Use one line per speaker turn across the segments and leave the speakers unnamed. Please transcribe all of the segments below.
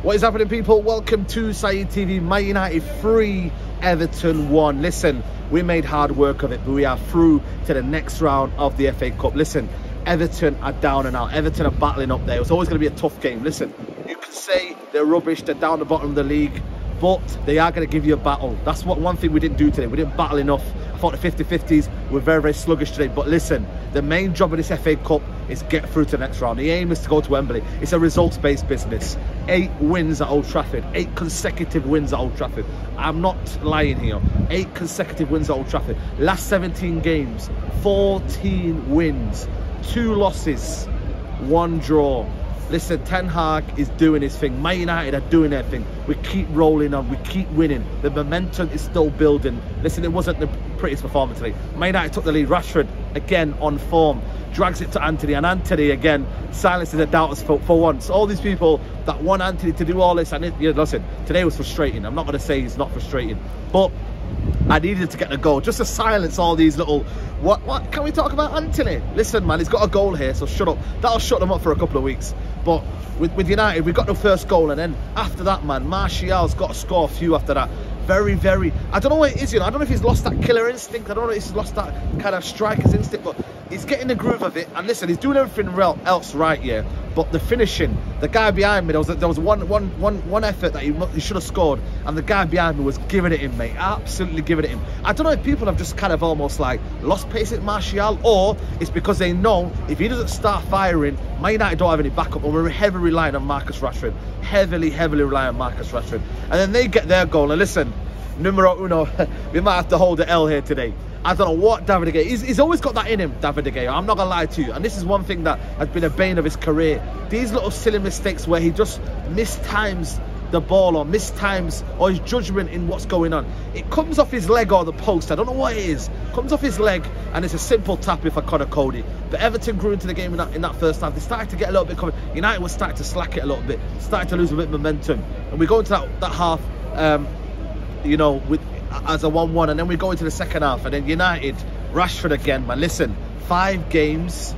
What is happening, people? Welcome to Saeed TV. Man United 3, Everton 1. Listen, we made hard work of it, but we are through to the next round of the FA Cup. Listen, Everton are down and out. Everton are battling up there. It was always going to be a tough game. Listen, you can say they're rubbish, they're down the bottom of the league, but they are going to give you a battle. That's what one thing we didn't do today. We didn't battle enough. I thought the 50-50s were very, very sluggish today. But listen, the main job of this FA Cup is get through to the next round. The aim is to go to Wembley. It's a results-based business. 8 wins at Old Trafford. 8 consecutive wins at Old Trafford. I'm not lying here. 8 consecutive wins at Old Trafford. Last 17 games, 14 wins, 2 losses, 1 draw. Listen, Ten Hag is doing his thing. Man United are doing their thing. We keep rolling on. We keep winning. The momentum is still building. Listen, it wasn't the prettiest performance today. Man United took the lead. Rashford, again, on form. Drags it to Anthony. And Anthony, again, silences the doubters for once. All these people that want Anthony to do all this. And listen, today was frustrating. I'm not going to say it's not frustrating. But I needed to get the goal just to silence all these little what can we talk about Anthony? Listen, man, he's got a goal here, so shut up. That'll shut them up for a couple of weeks. But with United, we got the first goal, and then after that, man, Martial's got to score a few after that. Very, very, I don't know what it is, you know. I don't know if he's lost that killer instinct. I don't know if he's lost that kind of striker's instinct, but he's getting the groove of it. And listen, he's doing everything else right here. But the finishing, the guy behind me, there was one effort that he should have scored, and the guy behind me was giving it him, mate. Absolutely giving it him. I don't know if people have just kind of almost like lost pace at Martial, or it's because they know if he doesn't start firing, Man United don't have any backup, and we're heavily relying on Marcus Rashford. Heavily relying on Marcus Rashford. And then they get their goal, and listen, numero uno, we might have to hold the L here today. I don't know what David De Gea, he's always got that in him, David De Gea. I'm not going to lie to you. And this is one thing that has been a bane of his career. These little silly mistakes where he just mistimes the ball or mistimes or his judgment in what's going on. It comes off his leg or the post. I don't know what it is. Comes off his leg, and it's a simple tap if I Connor Cody. But Everton grew into the game in that first half. They started to get a little bit coming. United was starting to slack it a little bit. Started to lose a bit of momentum. And we go into that half, you know, with as a 1-1, and then we go into the second half, and then United, Rashford again, man. Listen, 5 games,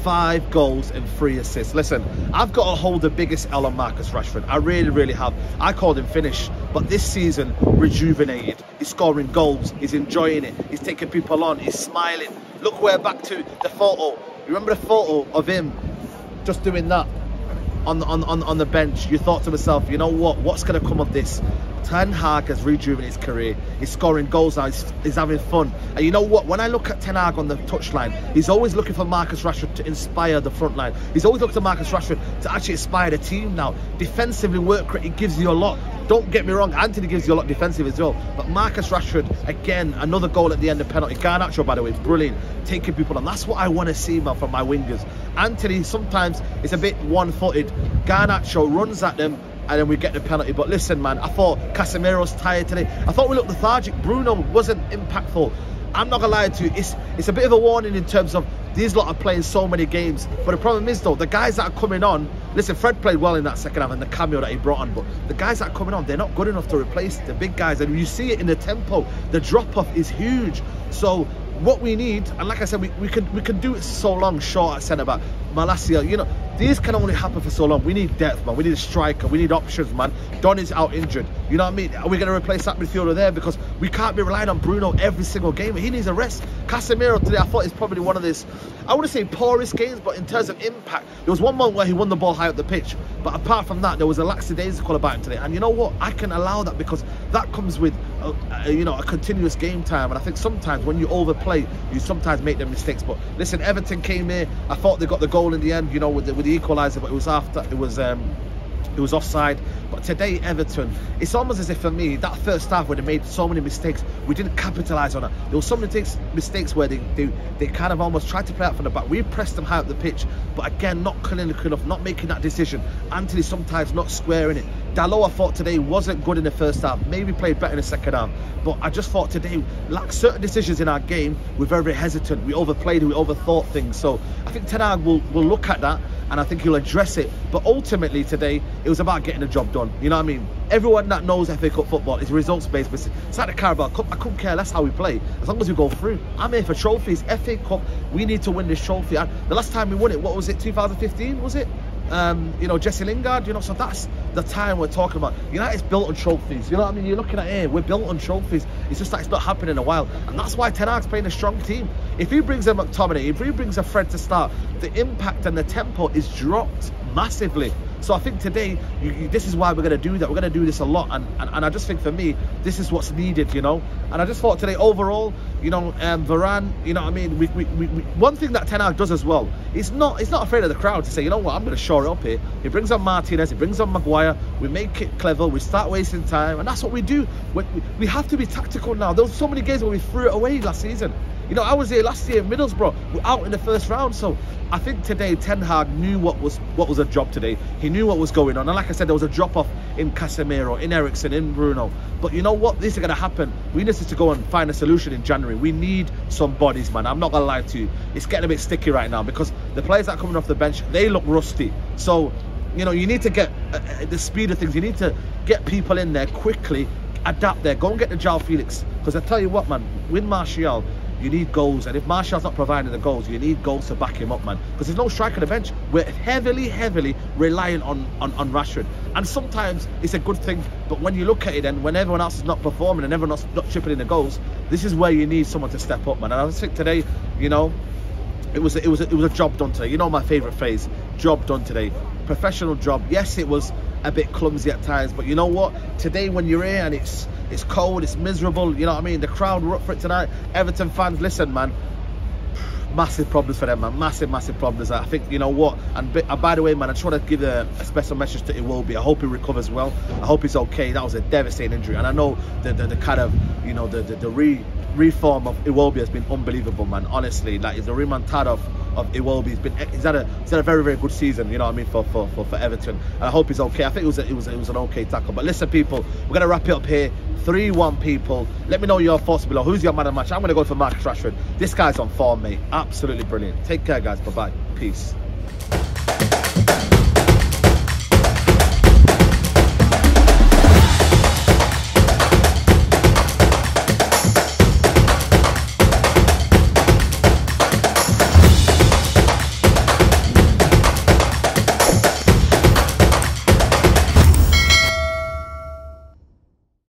5 goals and 3 assists. Listen, I've got to hold the biggest L on Marcus Rashford. I really have. I called him finished, but this season, rejuvenated. He's scoring goals. He's enjoying it. He's taking people on. He's smiling. Look, we're back to the photo. Remember the photo of him just doing that on the bench? You thought to yourself, you know what? What's going to come of this? Ten Hag has rejuvenated his career. He's scoring goals now. He's having fun. And you know what? When I look at Ten Hag on the touchline, he's always looking for Marcus Rashford to inspire the front line. He's always looking to Marcus Rashford to actually inspire the team now. Defensively, work rate, it gives you a lot. Don't get me wrong, Anthony gives you a lot defensive as well. But Marcus Rashford, again, another goal at the end of penalty. Garnacho, by the way, brilliant. Taking people on. That's what I want to see, man, from my wingers. Anthony sometimes is a bit one-footed. Garnacho runs at them, and then we get the penalty. But listen, man, I thought Casemiro's tired today. I thought we looked lethargic. Bruno wasn't impactful. I'm not gonna lie to you, it's a bit of a warning in terms of these lot are playing so many games. But the problem is, though, the guys that are coming on, listen, Fred played well in that second half and the cameo that he brought on, but the guys that are coming on, they're not good enough to replace the big guys. And you see it in the tempo. The drop-off is huge. So what we need, and like I said, we can do it so long short at centre-back. Malacia, you know, these can only happen for so long. We need depth, man. We need a striker. We need options, man. Don is out injured. You know what I mean? Are we going to replace that midfielder there? Because we can't be relying on Bruno every single game. He needs a rest. Casemiro today, I thought, is probably one of this, I wouldn't say poorest games, but in terms of impact, there was one moment where he won the ball high up the pitch. But apart from that, there was a lackadaisical about him today. And you know what? I can allow that because that comes with, you know, a continuous game time. And I think sometimes when you overplay, you sometimes make them mistakes. But listen, Everton came here. I thought they got the goal in the end, you know, with the equaliser, but it was after, it was offside. But today, Everton, it's almost as if for me, that first half where they made so many mistakes, we didn't capitalise on it. There were some mistakes where they kind of almost tried to play out from the back. We pressed them high up the pitch, but again, not clinical enough, not making that decision. Anthony sometimes not squaring it. Dalot, I thought today wasn't good in the first half. Maybe played better in the second half. But I just thought today, like certain decisions in our game, we're very, very hesitant. We overplayed, we overthought things. So I think Ten Hag will look at that, and I think he'll address it. But ultimately today, it was about getting the job done. You know what I mean? Everyone that knows FA Cup football is results-based. It's like the Carabao Cup. I couldn't care less how we play, as long as we go through. I'm here for trophies. FA Cup, we need to win this trophy. And the last time we won it, what was it, 2015, was it? you know, Jesse Lingard, you know, so that's the time we're talking about. United's built on trophies, you know what I mean? You're looking at here, we're built on trophies. It's just that it's not happening in a while, and that's why Ten Hag's playing a strong team. If he brings a McTominay, if he brings a Fred to start, the impact and the tempo is dropped massively. So I think today, this is why we're going to do that. We're going to do this a lot, and I just think for me, this is what's needed, you know. And I just thought today, overall, you know, Varane, you know what I mean. One thing that Ten Hag does as well, he's not afraid of the crowd to say, you know what, I'm going to shore it up here. He brings on Martinez, he brings on Maguire. We make it clever. We start wasting time, and that's what we do. We have to be tactical now. There was so many games where we threw it away last season. You know, I was here last year in Middlesbrough. We're out in the first round. So I think today Ten Hag knew what was a job today. He knew what was going on. And like I said, there was a drop-off in Casemiro, in Eriksen, in Bruno. But you know what? This is going to happen. We need to go and find a solution in January. We need some bodies, man. I'm not going to lie to you. It's getting a bit sticky right now because the players that are coming off the bench, they look rusty. So, you know, you need to get the speed of things. You need to get people in there quickly, adapt there. Go and get the João Felix. Because I tell you what, man, with Martial, you need goals, and if Martial's not providing the goals, you need goals to back him up, man. Because there's no striker on the bench. We're heavily reliant on Rashford, and sometimes it's a good thing. But when you look at it, and when everyone else is not performing and everyone else not chipping in the goals, this is where you need someone to step up, man. And I think today, you know, it was a job done today. You know my favourite phrase, job done today. Professional job. Yes, it was a bit clumsy at times, but you know what? Today, when you're here and it's cold, it's miserable, you know what I mean? The crowd were up for it tonight. Everton fans, listen, man, massive problems for them, man. Massive problems. I think, you know what? And by the way, man, I just want to give a special message to Iwobi. I hope he recovers well. I hope he's okay. That was a devastating injury, and I know the kind of, you know, the reform of Iwobi has been unbelievable, man. Honestly, like, he's the remontade of Iwobi. He's had a very good season, you know what I mean, for Everton. And I hope he's okay. I think it was an okay tackle. But listen, people, we're gonna wrap it up here. 3-1, people. Let me know your thoughts below. Who's your man of the match? I'm gonna go for Marcus Rashford. This guy's on form, mate. Absolutely brilliant. Take care, guys. Bye bye. Peace.